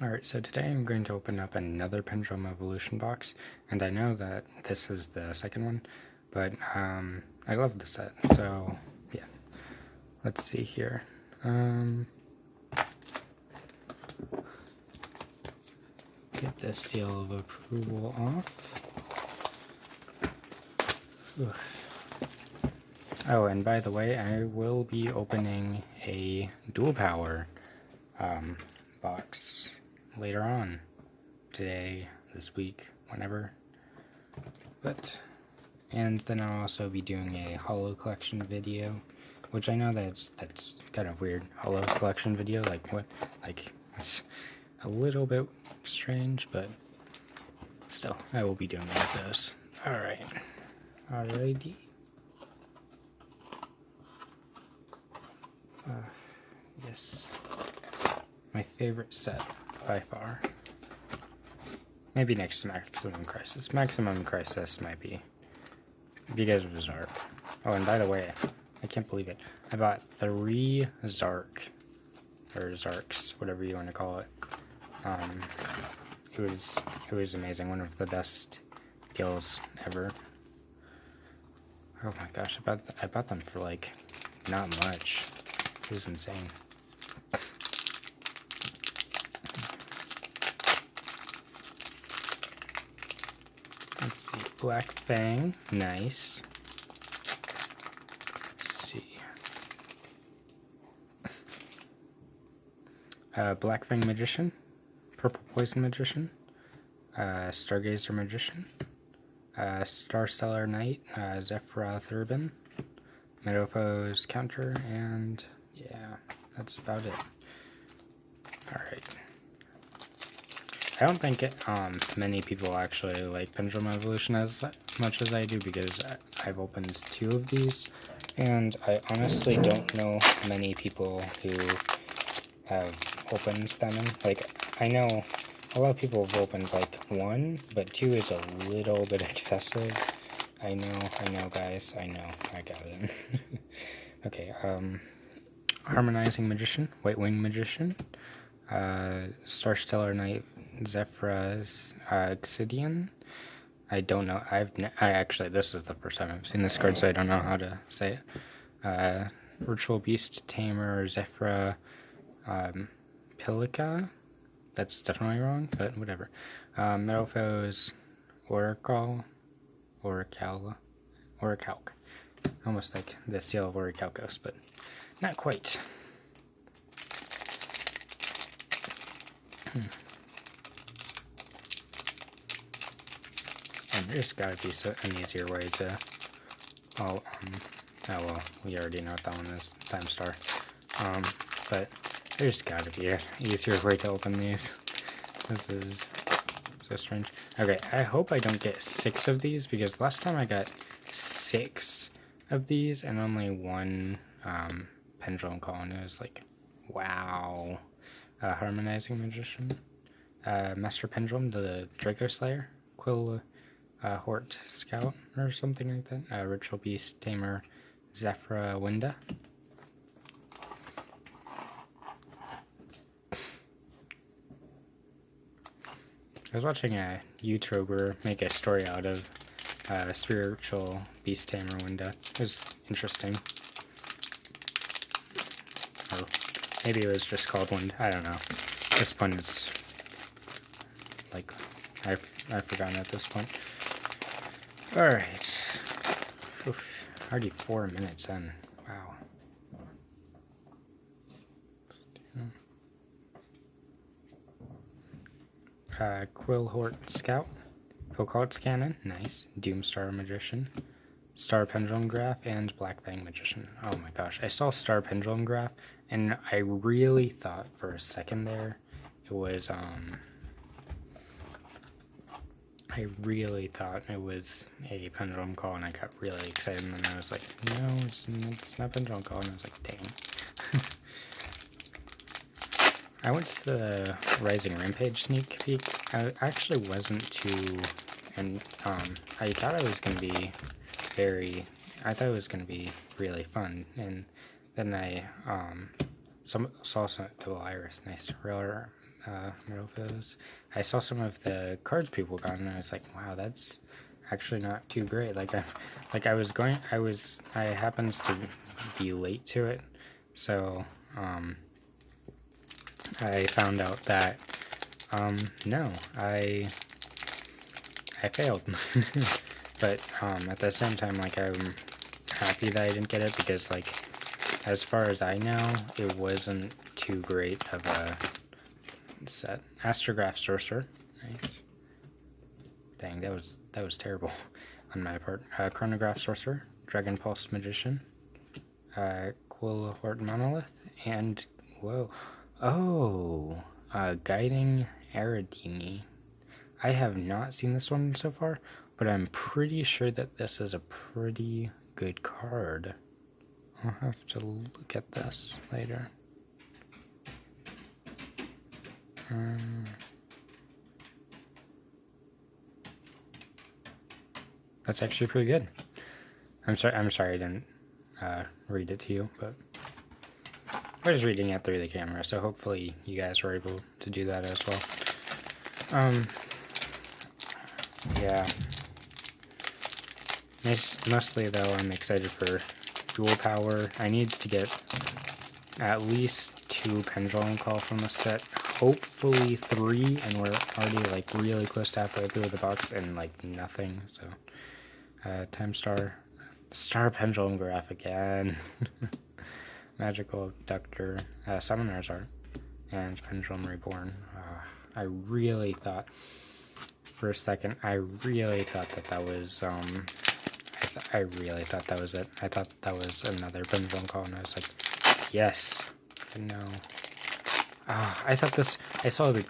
Alright, so today I'm going to open up another Pendulum Evolution box, and I know that this is the second one, but I love the set, so yeah. Let's see here. Get this seal of approval off. Oof. Oh, and by the way, I will be opening a dual power box later on today, this week, whenever. And then I'll also be doing a holo collection video, which I know that's kind of weird. Holo collection video, like what? Like it's a little bit strange, but still, I will be doing one of those. All right, alrighty. Yes, my favorite set by far. Maybe next to Maximum Crisis. Maximum Crisis might be because of Zark. Oh, and by the way, I can't believe it. I bought 3 Zark, or Zarks, whatever you want to call it. It was amazing. One of the best deals ever. Oh my gosh, I bought them for like not much. It was insane. Let's see, Black Fang, nice. Let's see. Black Fang Magician, Purple Poison Magician, Stargazer Magician, Starstellar Knight, Zephyra Thurbin, Meadowfoes Counter, and yeah, that's about it. Alright. I don't think many people actually like Pendulum Evolution as much as I do, because I've opened 2 of these, and I honestly don't know many people who have opened them. Like, I know a lot of people have opened like 1, but 2 is a little bit excessive. I know guys, I know, I got it. Okay, Harmonizing Magician, White Wing Magician, Starstellar Knight, Zephyra's Obsidian. I don't know. I actually, this is the first time I've seen this card, so I don't know how to say it. Ritual Beast Tamer, Zephyra, Pilica. That's definitely wrong, but whatever. Meadowfoes, Orichalk. Almost like the seal of Orichalcos, but not quite. And there's gotta be an easier way to... oh well, we already know what that one is, Time Star. But there's gotta be an easier way to open these. This is so strange. Okay, I hope I don't get 6 of these, because last time I got 6 of these and only 1 Pendulum Call, and it was like, wow. Harmonizing Magician, Master Pendulum, the Draco Slayer, Quill Hort Scout, or something like that, Ritual Beast Tamer, Zephyra Winda. I was watching a YouTuber make a story out of Spiritual Beast Tamer Winda. It was interesting. Or maybe it was just called Wind. I don't know. At this point, it's like I've forgotten at this point. All right. Oof, already 4 minutes in. Wow. Quillhort Scout, Foucault's Cannon, nice. Doomstar Magician, Star Pendulum Graph, and Black Fang Magician. Oh my gosh, I saw Star Pendulum Graph, and I really thought for a second there it was, I really thought it was a Pendulum Call, and I got really excited, and then I was like, no, it's not Pendulum Call, and I was like, dang. I went to the Rising Rampage sneak peek. I actually wasn't too, and I thought it was gonna be really fun, and then I saw some Duel Iris, nice, rare Meadowfoes. I saw some of the cards people got, and I was like, wow, that's actually not too great. Like I happens to be late to it, so I found out that no, I failed. But at the same time, like, I'm happy that I didn't get it, because, like, as far as I know, it wasn't too great of a set. Astrograph Sorcerer, nice. Dang, that was terrible on my part. Chronograph Sorcerer, Dragon Pulse Magician, Quillhort Monolith, and whoa, oh, Guiding Aradini. I have not seen this one so far, but I'm pretty sure that this is a pretty good card. I'll have to look at this later. That's actually pretty good. I'm sorry I didn't read it to you, but I was reading it through the camera, so hopefully you guys were able to do that as well. Yeah. Mostly though, I'm excited for dual power. I needs to get at least 2 Pendulum Call from the set. Hopefully 3, and we're already like really close to halfway through the box and like nothing, so Time Star Pendulum Graph again. Magical Abductor, Summoner's Art, and Pendulum Reborn. I really thought, for a second, I really thought that was, I really thought that was it. I thought that was another Pendulum Call, and I was like, yes, no. I thought this, I saw the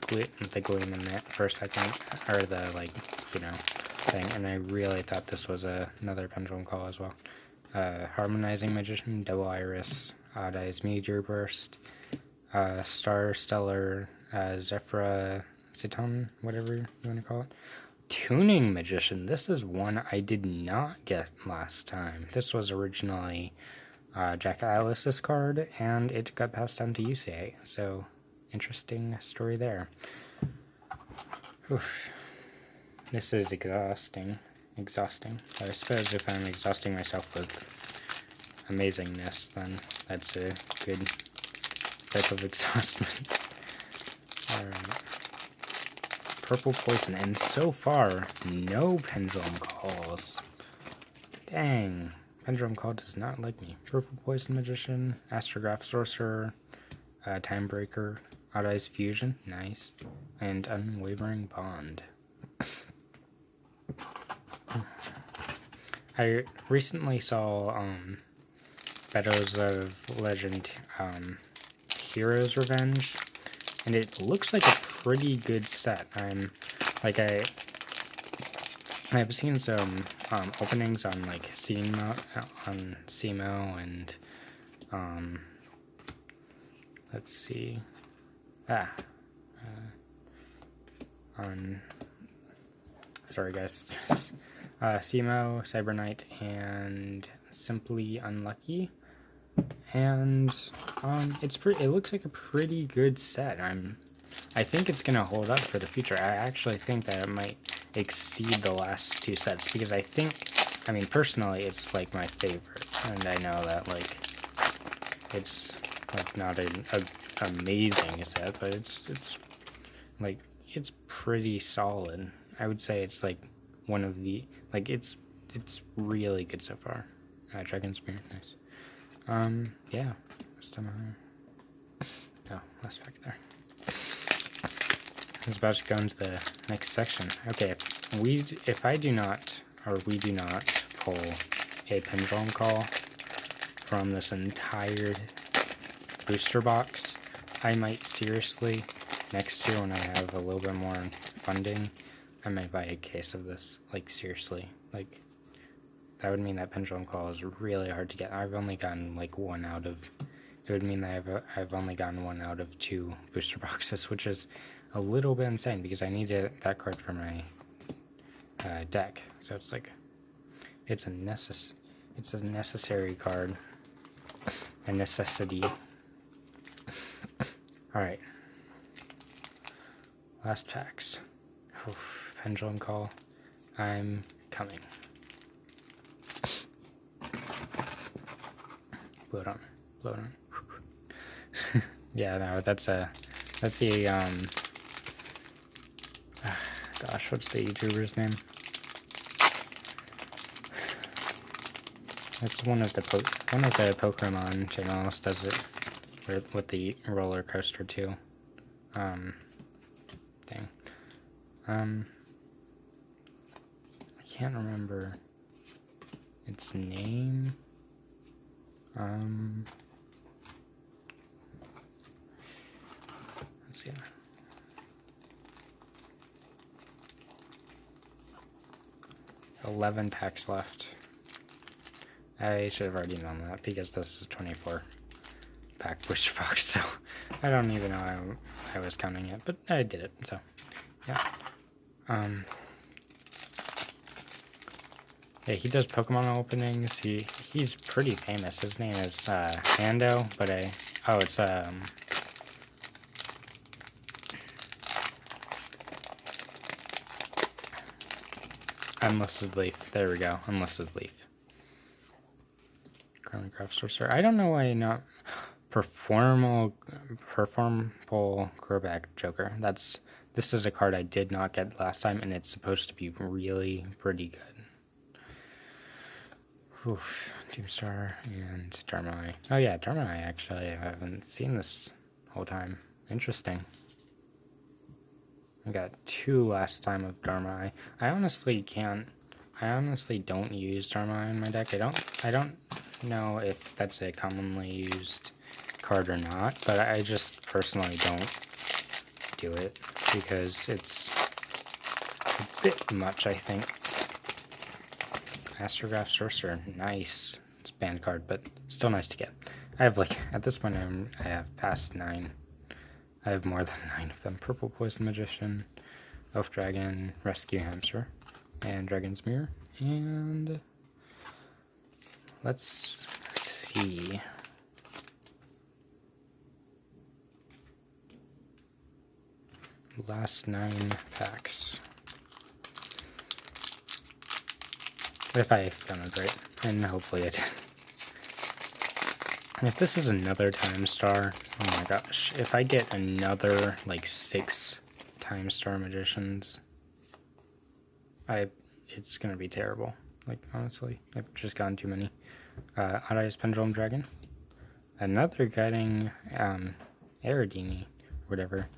gleam in it for a second, or the, like, you know, thing, and I really thought this was another Pendulum Call as well. Harmonizing Magician, Double Iris, Odd Eyes Meteor Burst, Stellar, Zephyra Citon, whatever you want to call it. Tuning Magician, this is one I did not get last time. This was originally Jack Alice's card, and it got passed down to UCA, so interesting story there. Oof. This is exhausting. I suppose if I'm exhausting myself with amazingness, then that's a good type of exhaustment. Alright. Purple Poison, and so far, no Pendulum Calls. Dang. Pendulum Call does not like me. Purple Poison Magician, Astrograph Sorcerer, Time Breaker, Odd Eyes Fusion, nice, and Unwavering Bond. I recently saw Shadows of Legend Heroes Revenge, and it looks like a pretty good set. I've seen some openings on like CMO and let's see, sorry guys, CMO, Cyber Knight, and Simply Unlucky, and it looks like a pretty good set. I think it's gonna hold up for the future. I actually think that it might exceed the last 2 sets, because I mean personally it's like my favorite, and I know that like it's like not an amazing set, but it's like it's pretty solid. I would say it's like one of the, like, it's really good so far. Dragon Spear, nice. Yeah, oh, last pack there. I was about to go into the next section. Okay, if we do not pull a Pendulum Call from this entire booster box, I might seriously, next year when I have a little bit more funding, I might buy a case of this. Like, seriously. Like, that would mean that Pendulum Call is really hard to get. I've only gotten like one out of, it would mean that I've only gotten 1 out of 2 booster boxes, which is a little bit insane, because I needed that card for my deck. So it's like, it's a necessary card, a necessity. All right. Last packs. Oof, Pendulum Call. I'm coming. Blow it on. Blow it on. Yeah, no, that's the gosh, what's the YouTuber's name? It's one of the Pokemon channels does it with the roller coaster too. Thing. I can't remember its name. Let's see. $11 packs left. I should have already known that because this is a 24 pack booster box, so I don't even know I was counting it, but I did it, so yeah. Yeah, he does Pokemon openings. He's pretty famous. His name is Hando, but it's Unlisted Leaf. There we go, Unlisted Leaf. Chronograph Sorcerer. I don't know why not Performable Growback Joker. This is a card I did not get last time, and it's supposed to be really pretty good. Oof, Doomstar and Darmai. Oh yeah, Darmai actually, I haven't seen this whole time. Interesting. I got 2 last time of Darmai. I honestly don't use Darmai in my deck. I don't know if that's a commonly used card or not, but I just personally don't do it because it's a bit much, I think. Astrograph Sorcerer, nice. It's a banned card, but still nice to get. I have at this point I have past 9. I have more than 9 of them. Purple Poison Magician, Elf Dragon, Rescue Hamster, and Dragon's Mirror. And let's see. Last 9 packs. If I've done it right, and hopefully I did. If this is another Time Star, oh my gosh, if I get another 6 Time Star Magicians, it's gonna be terrible. Honestly, I've just gotten too many. Odd-Eyes Pendulum Dragon, another Guiding Aerodini, whatever.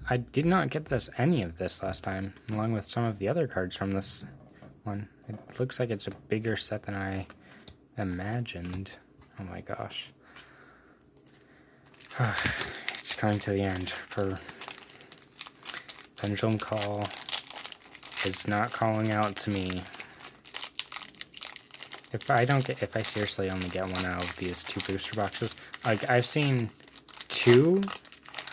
I did not get any of this last time, along with some of the other cards from this one. It looks like it's a bigger set than I imagined. Oh my gosh. It's coming to the end for Pendulum Call. It's not calling out to me. If I seriously only get 1 out of these 2 booster boxes, I've seen 2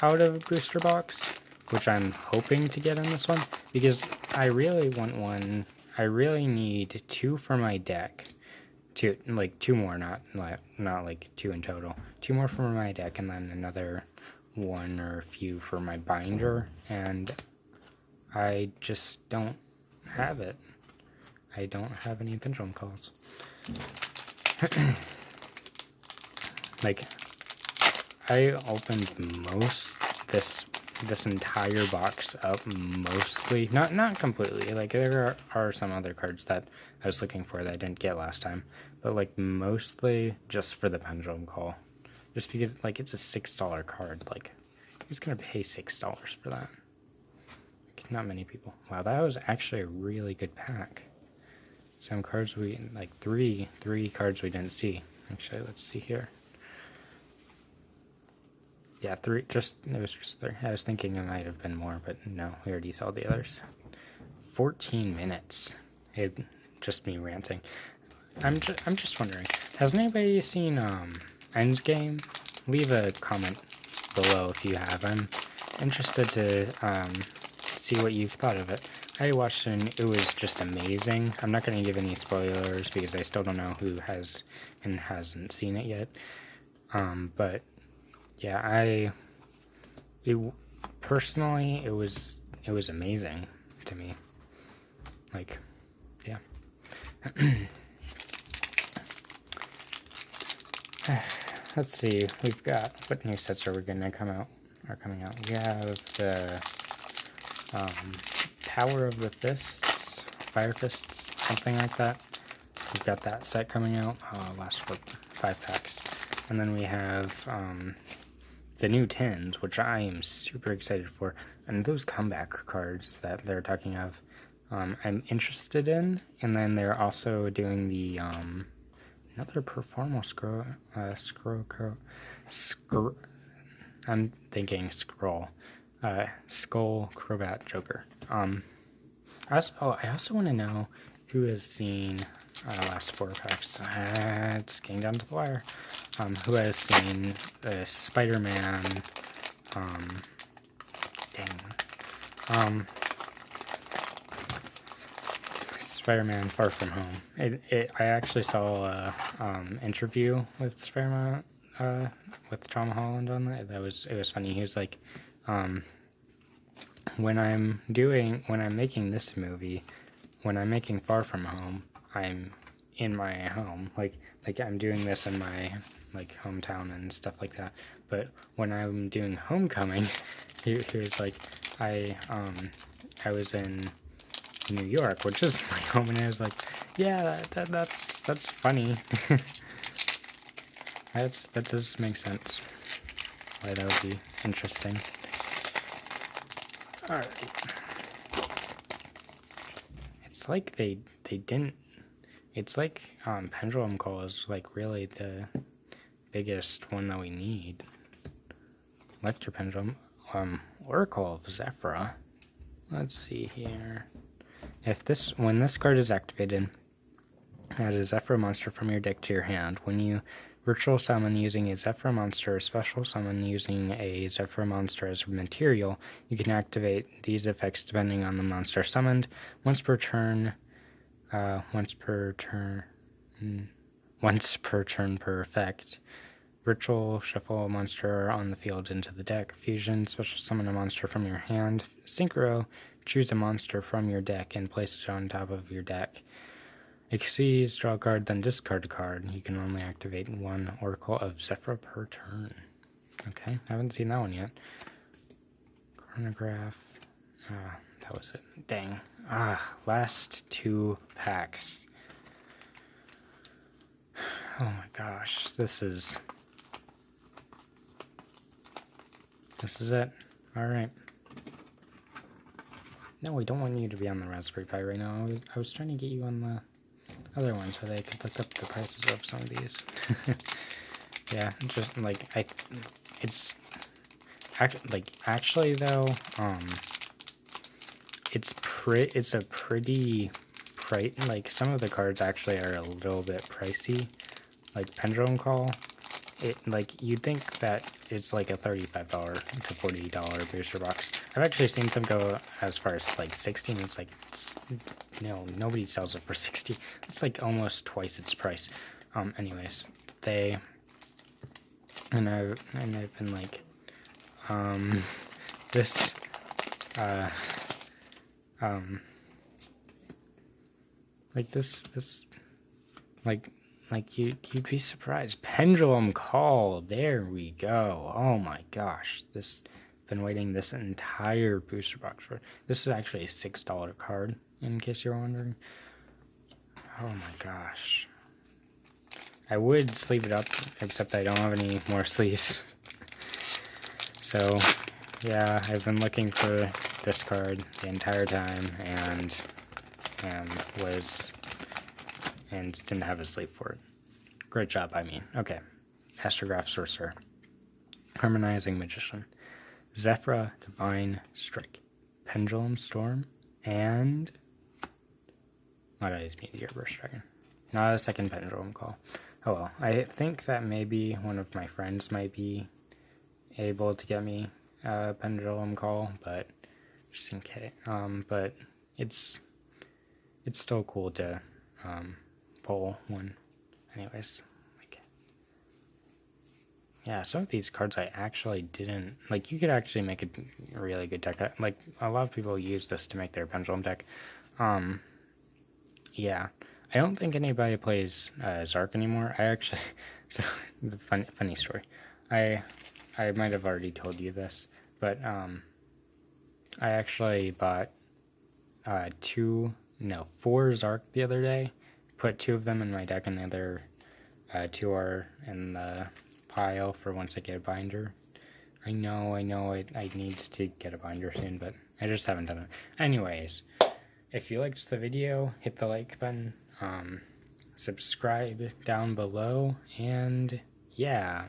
out of a booster box, which I'm hoping to get in this one, because I really want 1. I really need 2 for my deck. 2 more, not 2 in total. 2 more for my deck, and then another 1 or a few for my binder, and I just don't have it. I don't have any Pendulum Calls. I opened this entire box up mostly, not completely. There are some other cards that I was looking for that I didn't get last time, but mostly just for the Pendulum Call, just because it's a $6 card. Who's gonna pay $6 for that? Not many people. Wow, that was actually a really good pack. Some cards we three cards we didn't see. Actually, let's see here. Yeah, 3. It was just 3. I was thinking it might have been more, but no, we already saw the others. 14 minutes. It just me ranting. I'm just wondering, has anybody seen Endgame? Leave a comment below if you have. I'm interested to see what you've thought of it. I watched it and it was just amazing. I'm not going to give any spoilers because I still don't know who has and hasn't seen it yet. But yeah, personally, it was amazing to me. Like, yeah. Let's see. We've got, what new sets are we gonna coming out? We have the Power of the Fists, Fire Fists, something like that. We've got that set coming out. Lasts for 5 packs, and then we have the new tins, which I am super excited for, and those comeback cards that they're talking of, I'm interested in. And then they're also doing the another performal I'm thinking scroll. Skull Crobat Joker. I also want to know who has seen last 4 packs. It's getting down to the wire. Who has seen Spider-Man? Spider-Man Far From Home. I actually saw a interview with Spider-Man with Tom Holland on that. It was funny. He was like, when I'm making this movie, when I'm making Far From Home, I'm in my home, like I'm doing this in my like hometown and stuff like that. But when I'm doing Homecoming, he was like, I was in New York, which is my home, and I was like, yeah, that's funny. That does make sense. Why that would be interesting. Alright. It's like they didn't. It's like Pendulum Call is like really the biggest one that we need. Electro Pendulum. Oracle of Zephyra. Let's see here. When this card is activated, add a Zephyra monster from your deck to your hand. When you virtual summon using a Zephyra monster or special summon using a Zephyra monster as material, you can activate these effects depending on the monster summoned. Once per turn per effect. Virtual shuffle a monster on the field into the deck. Fusion, special summon a monster from your hand. Synchro, choose a monster from your deck and place it on top of your deck. Exceeds, draw a card, then discard a card. You can only activate 1 Oracle of Zephyra per turn. Okay, haven't seen that one yet. Chronograph. That was it. Dang. Last 2 packs. Oh my gosh, this is it. Alright. No, we don't want you to be on the Raspberry Pi right now. I was trying to get you on the other one so that I could look up the prices of some of these. Yeah, just like actually though, it's a pretty like some of the cards actually are a little bit pricey. Like Pendulum Call, you'd think that it's like a $35 to $40 booster box. I've actually seen some go as far as like 60, and it's like, no, nobody sells it for 60. It's like almost twice its price. Anyways, and I've been like, this, like this, like you'd be surprised. Pendulum Call, there we go. Oh my gosh, been waiting this entire booster box for. This is actually a $6 card, in case you're wondering. Oh my gosh. I would sleeve it up, except I don't have any more sleeves. So, yeah, I've been looking for this card the entire time, and didn't have a sleeve for it. Great job, I mean. Okay. Astrograph Sorcerer. Harmonizing Magician. Zephyra Divine Strike. Pendulum Storm. And Mudeyes Meteor Burst Dragon. Not a second Pendulum Call. Oh well. I think that maybe one of my friends might be able to get me a Pendulum Call, but just in case. But it's still cool to pull one. Anyways, yeah, some of these cards I actually didn't like. You could actually make a really good deck. Like a lot of people use this to make their Pendulum deck. Yeah, I don't think anybody plays Zark anymore. I actually, so the funny story. I might have already told you this, but I actually bought 4 Zark the other day. Put 2 of them in my deck, and the other 2 are in the pile for once I get a binder. I know, I need to get a binder soon, but I just haven't done it. Anyways, if you liked the video, hit the like button, subscribe down below, and yeah,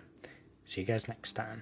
see you guys next time.